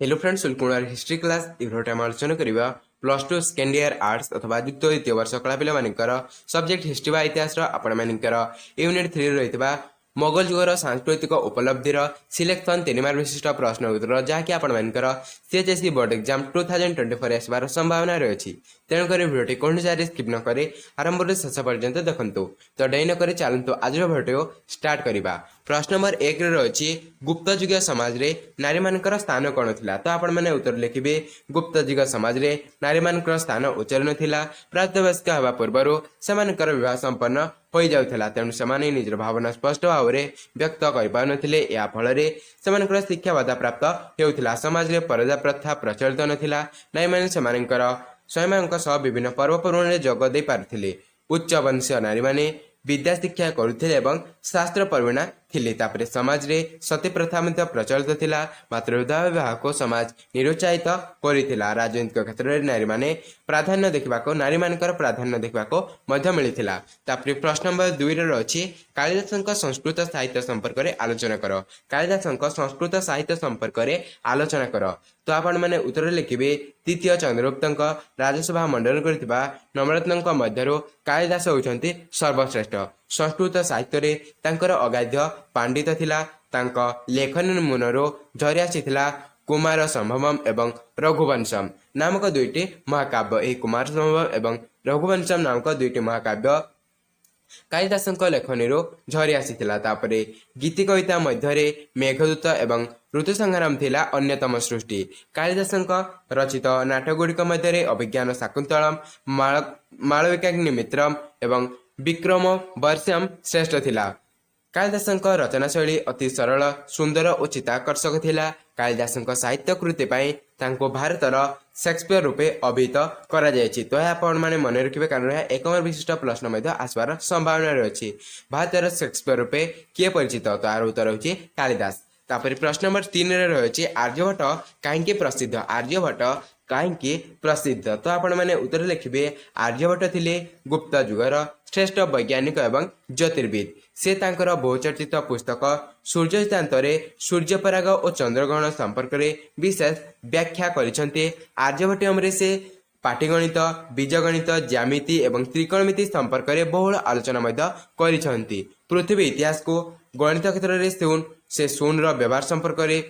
Hello friends, welcome our history class. इभरोटे आम आलोचना करबा प्लस 2 सेकेंड ईयर आर्ट्स अथवा द्वितीय द्वितीय वर्ष कला पिला मानकर सब्जेक्ट हिस्ट्री बा इतिहास आपण मानकर यूनिट 3 रहितबा मोगल युगर सांस्कृतिक उपलब्धिर सिलेक्शन 3 मार्क विशिष्ट प्रश्न उत्तर जहाँकि आपण मानकर सीएचएससी बोर्ड एग्जाम 2024 आसबार संभावना रही। तेणुक भिडियो कौन जारी स्किप न करे आरंभ शेष पर्यंत देखु। तो डे नक चलतु आज भिडियो स्टार्ट करवा। प्रश्न नंबर 1 रही गुप्त युग समाज रे नारी मानकर स्थान कौन थिला। तो आपण माने उत्तर लिखिबे गुप्त युग समाज रे नारी मानकर स्थान उच्च नथिला। प्राप्तवयस्क हेबा पूर्व सेमानकर विवाह संपन्न हो जाउथला। तेणु सेमाने निजर भावना स्पष्ट भाव में व्यक्त कर पारुनथिले। या फल सेमानकर शिक्षा बाधा प्राप्त हेउथिला। समाज रे पर्दा प्रथा प्रचलित नथिला। नारी माने सेमानकर स्वयंक सह विभिन्न पर्वपर्वाणी जोग दे पारुथिले। उच्च वंशीय नारी माने विद्या शिक्षा करुथिले एवं शास्त्र प्रवीणा थिले। तापरे समाज रे सती प्रथा मध्य प्रचलित थिला। मात्र विधवा विवाह को समाज निरुत्साहित करिथिला। राजनीतिक क्षेत्र में नारी माने प्राधान्य देखा नारी मानकर प्राधान्य देखा मध्य मिलिथिला। तापरे प्रश्न नंबर 2 रे रछि कालिदासंक संस्कृत साहित्य संपर्क में आलोचना कर। कालिदासंक संस्कृत साहित्य संपर्क में आलोचना कर। तो आपण माने उत्तर लिखिबे तृतीय चंद्रगुप्तंक राजसभा मंडन करथिबा नवरत्नंक मध्यरो कालिदास होउछंती सर्वश्रेष्ठ। संस्कृत साहित्य रे तांकर अगाध्य पांडित थिला। तांका लेखन मुनरो झरी आसीथिला कुमार संभवम एवं रघुवंशम नामक दुईटी महाकाव्य। एही कुमार संभवम एवं रघुवंशम नामक दुईटी महाकाव्य कालिदासंक लेखनी झरी आसीथिला। तापरे गीति कविता मध्यरे मेघदूत एवं ऋतु संग्राम थिला अन्यतम सृष्टि। कालिदासंक रचित नाटक गुड़िक मध्यरे अभिज्ञान शाकुंतलम मालविकाग्निमित्रम एवं विक्रम वर्षम श्रेष्ठ थिला। कालिदासंक रचना शैली अति सरल सुंदर और चित्ताकर्षक थिला। कालिदासंक साहित्य कृति पाई तांको भारतर शेक्सपियर रूपे अभिहित करा जायछि। तो आपण माने मन रखिबे कारण यह एक मार्क विशिष्ट प्रश्न मध्य आसबार संभावना रही। भारतर शेक्सपियर रूपे किए परिचित। तो यार उत्तर होछि कालिदास। तापर प्रश्न नंबर 3 रे रही आर्यभट्ट कहीं प्रसिद्ध। आर्यभट्ट कहीं प्रसिद्ध। तो आपण माने उत्तर लिखिबे आर्यभट्ट थिले गुप्त युगर श्रेष्ठ वैज्ञानिक एवं ज्योतिर्विद। से तांकर बहुचर्चित पुस्तक सूर्यतांतरे सूर्यपराग और चंद्रग्रहण संपर्क में विशेष व्याख्या करिसंते। आर्यभट्टमरे से पाटीगणित बीजगणित ज्यामिति एवं त्रिकोणमिति संपर्क में बहुल आलोचना मध्य करिसंती। पृथ्वी इतिहास को गणित क्षेत्र में से शून्य व्यवहार संपर्क में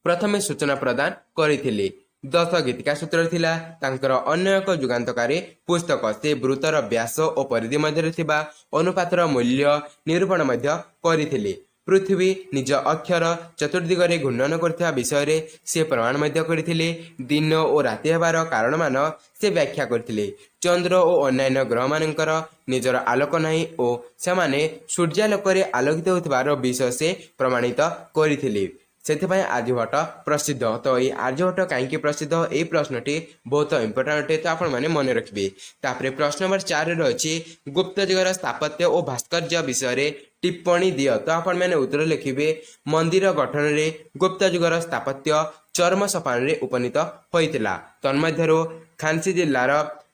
प्रथमे सूचना प्रदान करथिले। 10 गीतिका सूत्र थिला तांकर अन्य एक जुगान्तकारी पुस्तक। से वृत्तर व्यास और परिधि मध्य थिबा अनुपातर मूल्य निरूपण मध्य करिथिले। पृथ्वी निज अक्षर चतुर्दिगरे घूर्णन करथिबा विषय से प्रमाण मध्य करथिले। दिन और राति हेबार कारण मान से व्याख्या करथिले। चंद्र और अन्य ग्रह मानकर निजर आलोक नहीं और सेमाने सूर्यालोकरे आलोकित होथिबार विषय से प्रमाणित करथिले। सेथिपाई आर्यभट्ट प्रसिद्ध। तो ये आर्यभट्ट कहीं प्रसिद्ध ये प्रश्नटी बहुत इंपोर्टेंट अटे। तो आपण माने मन रखिबे। तापरे प्रश्न नंबर 4 रही गुप्त युगर स्थापत्य और भास्कर्य विषय टिप्पणी दियो। तो आपण माने उत्तर लिखिबे मंदिर गठन रे गुप्त युगर स्थापत्य चरम सोपान रे उपनीत होइतिला। तन्मध्यरो खानसी जिल्लार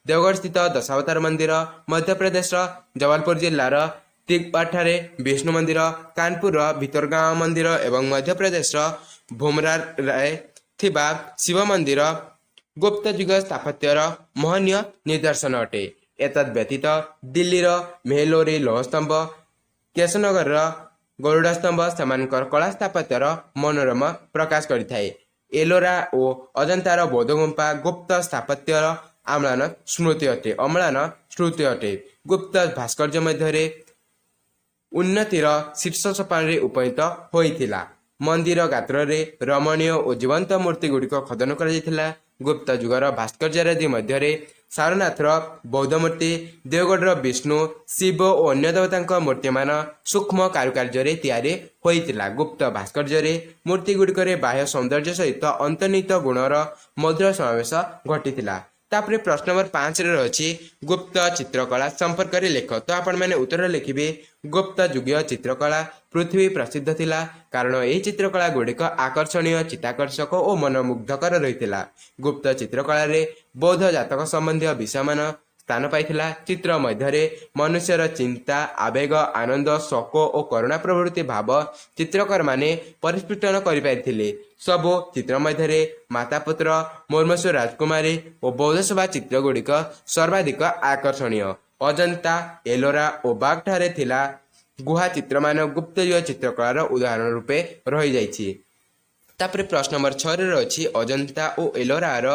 देवगढ़ स्थित दशावतार मंदिर, मध्य प्रदेश जबलपुर जिल्लार तिगपाठारे विष्णु मंदिर, कानपुर भितरगांव मंदिर एवं मध्य प्रदेश भूमरा थिबा शिव मंदिर गुप्त युग स्थापत्यर महनीय निदर्शन अटे। एतद व्यतीत दिल्लीर मेहलोरी लौहस्तंभ, केशनगर गरुड़ा स्तंभ सेमानकर कला स्थापत्यर मनोरम प्रकाश करिथाए। एलोरा और अजंतार बौद्ध गुंफा गुप्त स्थापत्यर अम्लान स्मृति अटे। गुप्त भास्कर्य मध्य उन्नतिर शीर्ष सोपान रे उपनीत होइथिला। मंदिर गात्र रे रमणीय और जीवंत मूर्ति गुड़िक खदन करा जायथिला। गुप्त युगर भास्कर्य मध्य सारनाथर बौद्ध मूर्ति, देवगढ़ विष्णु शिव और अन्य देवता मूर्ति मान सूक्ष्म कारुकार्य तैयारी होइथिला। गुप्त भास्कर्य मूर्ति गुड़िक बाह्य सौंदर्य सहित अंतर्निहित गुणर मधुर समावेश घटिथिला। तापरे प्रश्न नंबर 5 रे रही गुप्त चित्रकला संपर्क में लेख। तो आपण माने उत्तर लिखिबे गुप्त युगीय चित्रकला पृथ्वी प्रसिद्ध थिला कारण यही चित्रकला गुड़िक आकर्षणीय चित्ताकर्षक और मनमुग्धकर रही। गुप्त चित्रकला रे बौद्ध जातक संबंधी विषय मान ସ୍ଥାନ ପାଇଥିଲା। ଚିତ୍ର ମଧ୍ୟରେ ମନୁଷ୍ୟର ଚିନ୍ତା, ଆବେଗ, ଆନନ୍ଦ, ଶୋକ ଓ କରୁଣା ପ୍ରଭୃତି ଭାବ ଚିତ୍ରକରମାନେ ପରିସ୍ଫୁଟନ କରିପାରିଥିଲେ। ସବୁ ଚିତ୍ର ମଧ୍ୟରେ ମାତାପୁତ୍ର, ମୁର୍ମୂର୍ଷୁ ରାଜକୁମାରୀ ଓ ବୌଦ୍ଧସଭା ଚିତ୍ରଗୁଡ଼ିକ ସର୍ବାଧିକ ଆକର୍ଷଣୀୟ। ଅଜନ୍ତା, ଏଲୋରା ଓ ବାଗଠାରେ ଥିଲା ଗୁହା ଚିତ୍ରମାନ ଗୁପ୍ତଯୁଗ ଚିତ୍ରକଳାର ଉଦାହରଣ ରୂପେ ରହିଯାଇଛି। ତାପରେ ପ୍ରଶ୍ନ ନମ୍ବର 6ରେ ରହିଛି ଅଜନ୍ତା ଓ ଏଲୋରାର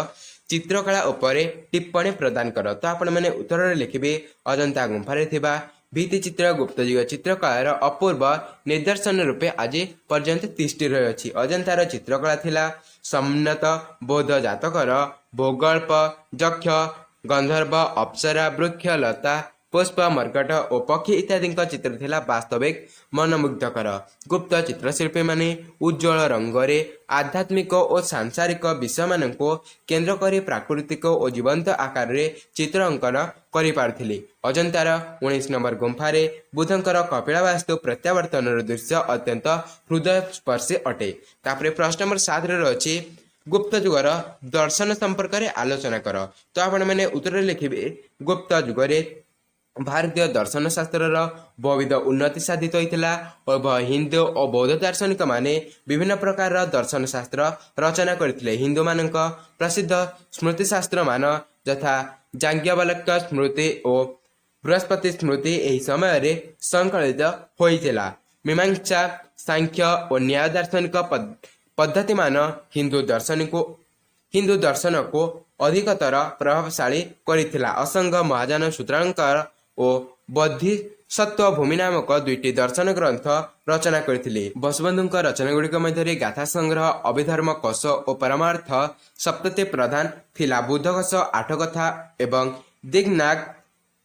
ଚିତ୍ରକଳା ଉପରେ ଟିପ୍ପଣୀ ପ୍ରଦାନ କର। ତ ଆପଣମାନେ ଉତ୍ତରରେ ଲେଖିବେ ଅଜନ୍ତା ଗୁମ୍ଫାରେ ଥିବା ଭିତ୍ତିଚିତ୍ର ଗୁପ୍ତଯୁଗ ଚିତ୍ରକଳାର ଅପୂର୍ବ ନିଦର୍ଶନ ରୂପେ ଆଜି ପର୍ଯ୍ୟନ୍ତ ତିଷ୍ଠି ରହିଅଛି। ଅଜନ୍ତାର ଚିତ୍ରକଳା ଥିଲା ସମୁନ୍ନତ ବୌଦ୍ଧ ଜାତକର ଭୂଗୋଳ୍ପ, ଯକ୍ଷ, ଗନ୍ଧର୍ବ, ଅପ୍ସରା, ବୃକ୍ଷ, ଲତା, ପୁଷ୍ପ, ମର୍କଟ ଓ ପକ୍ଷୀ ଇତ୍ୟାଦିଙ୍କ ଚିତ୍ର ଥିଲା ବାସ୍ତବିକ ମନମୁଗ୍ଧକର। ଗୁପ୍ତ ଚିତ୍ରଶିଳ୍ପୀମାନେ ଉଜ୍ଜ୍ୱଳ ରଙ୍ଗରେ ଆଧ୍ୟାତ୍ମିକ ଓ ସାଂସାରିକ ବିଷୟମାନଙ୍କୁ କେନ୍ଦ୍ର କରି ପ୍ରାକୃତିକ ଓ ଜୀବନ୍ତ ଆକାରରେ ଚିତ୍ର ଅଙ୍କନ କରିପାରୁଥିଲେ। ଅଜନ୍ତାର 19 ନମ୍ବର ଗୁମ୍ଫାରେ ବୁଦ୍ଧଙ୍କର କପିଳାବାସ୍ତୁ ପ୍ରତ୍ୟାବର୍ତ୍ତନର ଦୃଶ୍ୟ ଅତ୍ୟନ୍ତ ହୃଦୟସ୍ପର୍ଶୀ ଅଟେ। ତାପରେ ପ୍ରଶ୍ନ ନମ୍ବର 7ରେ ରହିଛି ଗୁପ୍ତ ଯୁଗର ଦର୍ଶନ ସମ୍ପର୍କରେ ଆଲୋଚନା କର। ତ ଆପଣମାନେ ଉତ୍ତରରେ ଲେଖିବେ ଗୁପ୍ତ ଯୁଗରେ ଭାରତୀୟ ଦର୍ଶନ ଶାସ୍ତ୍ରର ବହୁବିଧ ଉନ୍ନତି ସାଧିତ ହୋଇଥିଲା। ଉଭୟ ହିନ୍ଦୁ ଓ ବୌଦ୍ଧ ଦାର୍ଶନିକମାନେ ବିଭିନ୍ନ ପ୍ରକାରର ଦର୍ଶନ ଶାସ୍ତ୍ର ରଚନା କରିଥିଲେ। ହିନ୍ଦୁମାନଙ୍କ ପ୍ରସିଦ୍ଧ ସ୍ମୃତିଶାସ୍ତ୍ରମାନ ଯଥା ଯାଜ୍ଞବଲ୍କ୍ୟ ସ୍ମୃତି ଓ ବୃହସ୍ପତି ସ୍ମୃତି ଏହି ସମୟରେ ସଂକଳିତ ହୋଇଥିଲା। ମୀମାଂସା, ସାଂଖ୍ୟ ଓ ନ୍ୟାୟ ଦାର୍ଶନିକ ପଦ୍ଧତିମାନ ହିନ୍ଦୁ ଦର୍ଶନକୁ ଅଧିକତର ପ୍ରଭାବଶାଳୀ କରିଥିଲା। ଅସଂଗ ମହାଯାନ ସୂତ୍ରାଳଙ୍କାର ଓ ବୋଧିସତ୍ତ୍ୱ ଭୂମି ନାମକ 2ଟି ଦର୍ଶନ ଗ୍ରନ୍ଥ ରଚନା କରିଥିଲେ। ବସୁବନ୍ଧୁଙ୍କ ରଚନାଗୁଡ଼ିକ ମଧ୍ୟରେ ଗାଥା ସଂଗ୍ରହ, ଅଭିଧର୍ମ କୋଶ ଓ ପରମାର୍ଥ ସପ୍ତତି ପ୍ରଧାନ ଥିଲା। ବୁଦ୍ଧ ଘୋଷ 8 କଥା ଏବଂ ଦିଗ୍ନାଗ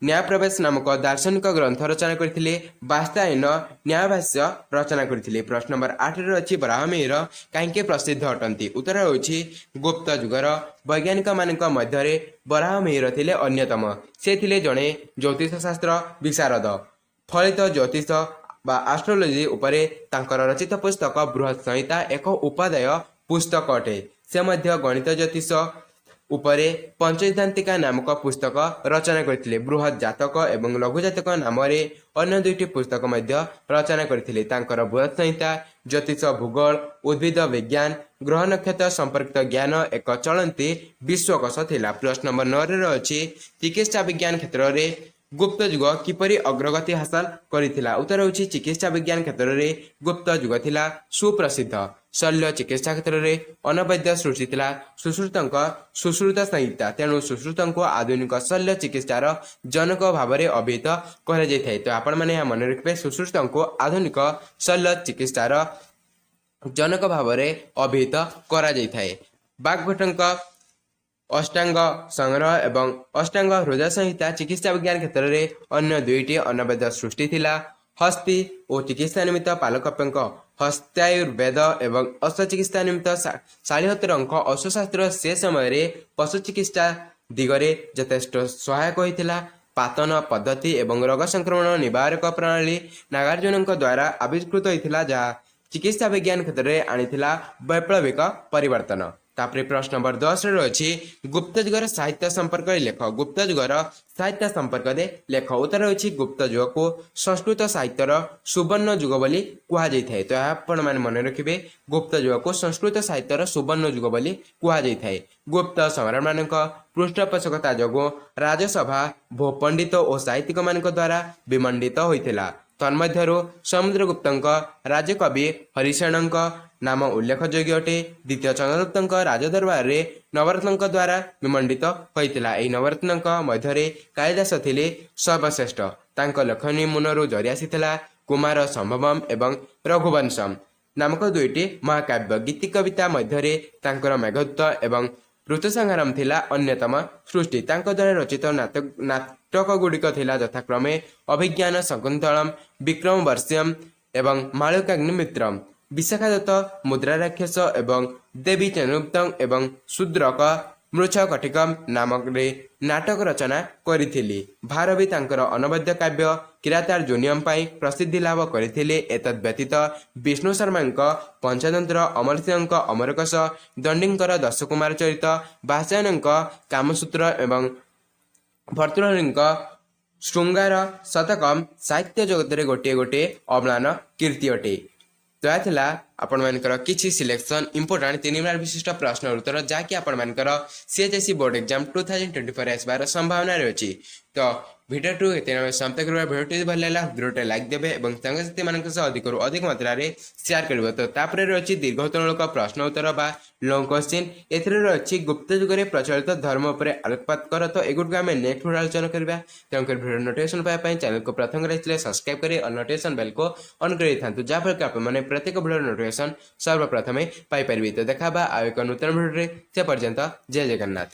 ନ୍ୟାୟପ୍ରବେଶ ନାମକ ଦାର୍ଶନିକ ଗ୍ରନ୍ଥ ରଚନା କରିଥିଲେ। ବାତ୍ସାୟନ ନ୍ୟାୟଭାଷ୍ୟ ରଚନା କରିଥିଲେ। ପ୍ରଶ୍ନ ନମ୍ବର 8ରେ ଅଛି ବରାହମିହିର କାହିଁକି ପ୍ରସିଦ୍ଧ ଅଟନ୍ତି? ଉତ୍ତର ହେଉଛି ଗୁପ୍ତ ଯୁଗର ବୈଜ୍ଞାନିକମାନଙ୍କ ମଧ୍ୟରେ ବରାହମିହିର ଥିଲେ ଅନ୍ୟତମ। ସେ ଥିଲେ ଜଣେ ଜ୍ୟୋତିଷଶାସ୍ତ୍ର ବିଶାରଦ। ଫଳିତ ଜ୍ୟୋତିଷ ବା ଆଷ୍ଟ୍ରୋଲୋଜି ଉପରେ ତାଙ୍କର ରଚିତ ପୁସ୍ତକ ବୃହତ୍ ସଂହିତା ଏକ ଉପାଦେୟ ପୁସ୍ତକ ଅଟେ। ସେ ମଧ୍ୟ ଗଣିତ ଜ୍ୟୋତିଷ ଉପରେ ପଞ୍ଚସିଦ୍ଧାନ୍ତିକା ନାମକ ପୁସ୍ତକ ରଚନା କରିଥିଲେ। ବୃହତ୍ ଜାତକ ଏବଂ ଲଘୁ ଜାତକ ନାମରେ ଅନ୍ୟ 2ଟି ପୁସ୍ତକ ମଧ୍ୟ ରଚନା କରିଥିଲେ। ତାଙ୍କର ବୃହତ୍ ସଂହିତା ଜ୍ୟୋତିଷ, ଭୂଗୋଳ, ଉଦ୍ଭିଦ ବିଜ୍ଞାନ, ଗ୍ରହ ନକ୍ଷତ୍ର ସମ୍ପର୍କିତ ଜ୍ଞାନ ଏକ ଚଳନ୍ତି ବିଶ୍ୱକୋଷ ଥିଲା। ପ୍ରଶ୍ନ ନମ୍ବର 9ରେ ଅଛି ଚିକିତ୍ସା ବିଜ୍ଞାନ କ୍ଷେତ୍ରରେ ଗୁପ୍ତ ଯୁଗ କିପରି ଅଗ୍ରଗତି ହାସଲ କରିଥିଲା? ଉତ୍ତର ହେଉଛି ଚିକିତ୍ସା ବିଜ୍ଞାନ କ୍ଷେତ୍ରରେ ଗୁପ୍ତ ଯୁଗ ଥିଲା ସୁପ୍ରସିଦ୍ଧ। ଶଲ୍ୟ ଚିକିତ୍ସା କ୍ଷେତ୍ରରେ ଅନବଦ୍ୟ ସୃଷ୍ଟି ଥିଲା ସୁଶ୍ରୁତଙ୍କ ସୁଶ୍ରୁତ ସଂହିତା। ତେଣୁ ସୁଶ୍ରୁତଙ୍କୁ ଆଧୁନିକ ଶଲ୍ୟ ଚିକିତ୍ସାର ଜନକ ଭାବରେ ଅଭିହିତ କରାଯାଇଥାଏ। ତ ଆପଣମାନେ ଏହା ମନେ ରଖିବେ ସୁଶ୍ରୁତଙ୍କୁ ଆଧୁନିକ ଶଲ୍ୟ ଚିକିତ୍ସାର ଜନକ ଭାବରେ ଅଭିହିତ କରାଯାଇଥାଏ। ବାଗଭଟ୍ଟଙ୍କ ଅଷ୍ଟାଙ୍ଗ ସଂଗ୍ରହ ଏବଂ ଅଷ୍ଟାଙ୍ଗ ହୃଦୟ ସଂହିତା ଚିକିତ୍ସା ବିଜ୍ଞାନ କ୍ଷେତ୍ରରେ ଅନ୍ୟ 2ଟି ଅନବଦ୍ୟ ସୃଷ୍ଟି ଥିଲା। ହସ୍ତି ଓ ଚିକିତ୍ସା ନିମିତ୍ତ ପାଲକପ୍ପଙ୍କ ହସ୍ତ୍ୟାୟୁର୍ବେଦ ଏବଂ ଅଶ୍ୱଚିକିତ୍ସା ନିମିତ୍ତ ଶାଳିହୋତ୍ରଙ୍କ ଅଶ୍ୱଶାସ୍ତ୍ର ସେ ସମୟରେ ପଶୁ ଚିକିତ୍ସା ଦିଗରେ ଯଥେଷ୍ଟ ସହାୟକ ହୋଇଥିଲା। ପାତନ ପଦ୍ଧତି ଏବଂ ରୋଗ ସଂକ୍ରମଣ ନିବାରକ ପ୍ରଣାଳୀ ନାଗାର୍ଜୁନଙ୍କ ଦ୍ୱାରା ଆବିଷ୍କୃତ ହୋଇଥିଲା, ଯାହା ଚିକିତ୍ସା ବିଜ୍ଞାନ କ୍ଷେତ୍ରରେ ଆଣିଥିଲା ବୈପ୍ଳବିକ ପରିବର୍ତ୍ତନ। ତାପରେ ପ୍ରଶ୍ନ ନମ୍ବର 10ରେ ରହିଛି ଗୁପ୍ତ ଯୁଗର ସାହିତ୍ୟ ସମ୍ପର୍କରେ ଲେଖ। ଗୁପ୍ତ ଯୁଗର ସାହିତ୍ୟ ସମ୍ପର୍କରେ ଲେଖ। ଉତ୍ତର ହେଉଛି ଗୁପ୍ତ ଯୁଗକୁ ସଂସ୍କୃତ ସାହିତ୍ୟର ସୁବର୍ଣ୍ଣ ଯୁଗ ବୋଲି କୁହାଯାଇଥାଏ। ତ ଏହା ଆପଣମାନେ ମନେ ରଖିବେ ଗୁପ୍ତ ଯୁଗକୁ ସଂସ୍କୃତ ସାହିତ୍ୟର ସୁବର୍ଣ୍ଣ ଯୁଗ ବୋଲି କୁହାଯାଇଥାଏ। ଗୁପ୍ତ ସମ୍ରାଟମାନଙ୍କ ପୃଷ୍ଠପୋଷକତା ଯୋଗୁଁ ରାଜସଭା ଭୂପଣ୍ଡିତ ଓ ସାହିତ୍ୟିକମାନଙ୍କ ଦ୍ୱାରା ବିମଣ୍ଡିତ ହୋଇଥିଲା। ତନ୍ମଧ୍ୟରୁ ସମୁଦ୍ରଗୁପ୍ତଙ୍କ ରାଜକବି ହରିଶେଣଙ୍କ ନାମ ଉଲ୍ଲେଖଯୋଗ୍ୟ ଅଟେ। ଦ୍ୱିତୀୟ ଚନ୍ଦ୍ରଗୁପ୍ତଙ୍କ ରାଜଦରବାରରେ ନବରତ୍ନଙ୍କ ଦ୍ୱାରା ବିମଣ୍ଡିତ ହୋଇଥିଲା। ଏହି ନବରତ୍ନଙ୍କ ମଧ୍ୟରେ କାଳିଦାସ ଥିଲେ ସର୍ବଶ୍ରେଷ୍ଠ। ତାଙ୍କ ଲେଖନୀ ମୁନରୁ ଝରି ଆସିଥିଲା କୁମାର ସମ୍ଭବମ୍ ଏବଂ ରଘୁବଂଶମ୍ ନାମକ 2ଟି ମହାକାବ୍ୟ। ଗୀତି କବିତା ମଧ୍ୟରେ ତାଙ୍କର ମେଘଦୂତ ଏବଂ ଋତୁସଂହାରମ୍ ଥିଲା ଅନ୍ୟତମ ସୃଷ୍ଟି। ତାଙ୍କ ଦ୍ୱାରା ରଚିତ ନାଟକଗୁଡ଼ିକ ଥିଲା ଯଥାକ୍ରମେ ଅଭିଜ୍ଞାନ ଶକୁନ୍ତଳମ୍, ବିକ୍ରମବର୍ଷ୍ୟମ୍ ଏବଂ ମାଳକାଗ୍ନିମିତ୍ରମ୍। ବିଶାଖାଦତ୍ତ ମୁଦ୍ରାରାକ୍ଷସ ଏବଂ ଦେବୀ ଚନ୍ଦ୍ରଗୁପ୍ତମ୍ ଏବଂ ଶୂଦ୍ରକ ମୃଚ୍ଛକଟିକମ୍ ନାମରେ ନାଟକ ରଚନା କରିଥିଲେ। ଭାରବୀ ତାଙ୍କର ଅନବଦ୍ୟ କାବ୍ୟ କିରାତାର୍ଜୁନୀୟମ୍ ପାଇଁ ପ୍ରସିଦ୍ଧି ଲାଭ କରିଥିଲେ। ଏତଦ୍ ବ୍ୟତୀତ ବିଷ୍ଣୁ ଶର୍ମାଙ୍କ ପଞ୍ଚତନ୍ତ୍ର, ଅମର ସିଂହଙ୍କ ଅମରକୋଷ, ଦଣ୍ଡୀଙ୍କର ଦଶକୁମାର ଚରିତ, ବାତ୍ସାୟନଙ୍କ କାମସୂତ୍ର ଏବଂ ଭର୍ତ୍ତୃହରିଙ୍କ ଶୃଙ୍ଗାର ଶତକମ୍ ସାହିତ୍ୟ ଜଗତରେ ଗୋଟିଏ ଗୋଟିଏ ଅମ୍ଳାନ କୀର୍ତ୍ତି ଅଟେ। ତ ଏହା ଥିଲା ଆପଣମାନଙ୍କର କିଛି ସିଲେକ୍ସନ୍ ଇମ୍ପୋର୍ଟାଣ୍ଟ 3 ମାର୍କ ବିଶିଷ୍ଟ ପ୍ରଶ୍ନ ଉତ୍ତର ଯାହାକି ଆପଣମାନଙ୍କର CHSE ବୋର୍ଡ଼ ଏକ୍ଜାମ୍ 2024 ଆସିବାର ସମ୍ଭାବନାରେ ଅଛି। ତ ଭିଡ଼ିଓଠୁ ଏତେ ସମାପ୍ତ କରିବା। ଭିଡ଼ିଓଟି ଭଲ ଲାଗିଲା ଭିଡ଼ିଓଟେ ଲାଇକ୍ ଦେବେ ଏବଂ ସାଙ୍ଗସାଥିମାନଙ୍କ ସହ ଅଧିକରୁ ଅଧିକ ମାତ୍ରାରେ ସେୟାର କରିବ। ତ ତାପରେ ରହିଛି ଦୀର୍ଘତମୂଳକ ପ୍ରଶ୍ନ ଉତ୍ତର ବା ଲଙ୍ଗ କ୍ୱେଶ୍ଚିନ୍। ଏଥିରେ ରହିଛି ଗୁପ୍ତ ଯୁଗରେ ପ୍ରଚଳିତ ଧର୍ମ ଉପରେ ଆଲୋକପାତ କର। ତ ଏଗୁଡ଼ିକୁ ଆମେ ନେକ୍ସଟ ଭିଡ଼ିଓ ଆଲୋଚନା କରିବା। ତେଣୁକରି ଭିଡ଼ିଓ ନୋଟିଫିକେସନ୍ ପାଇବା ପାଇଁ ଚ୍ୟାନେଲକୁ ପ୍ରଥମ ରହିଥିଲେ ସବସ୍କ୍ରାଇବ୍ କରି ଅଲ୍ ନୋଟିଫିକେସନ୍ ବେଲ୍କୁ ଅନ୍ କରିଥାନ୍ତୁ, ଯାହାଫଳରେ କି ଆପଣମାନେ ପ୍ରତ୍ୟେକ ଭିଡ଼ିଓର ନୋଟିଫିକେସନ୍ ସର୍ବପ୍ରଥମେ ପାଇପାରିବେ। ତ ଦେଖା ହେବା ଆଉ ଏକ ନୂତନ ଭିଡ଼ିଓରେ। ସେ ପର୍ଯ୍ୟନ୍ତ ଜୟ ଜଗନ୍ନାଥ।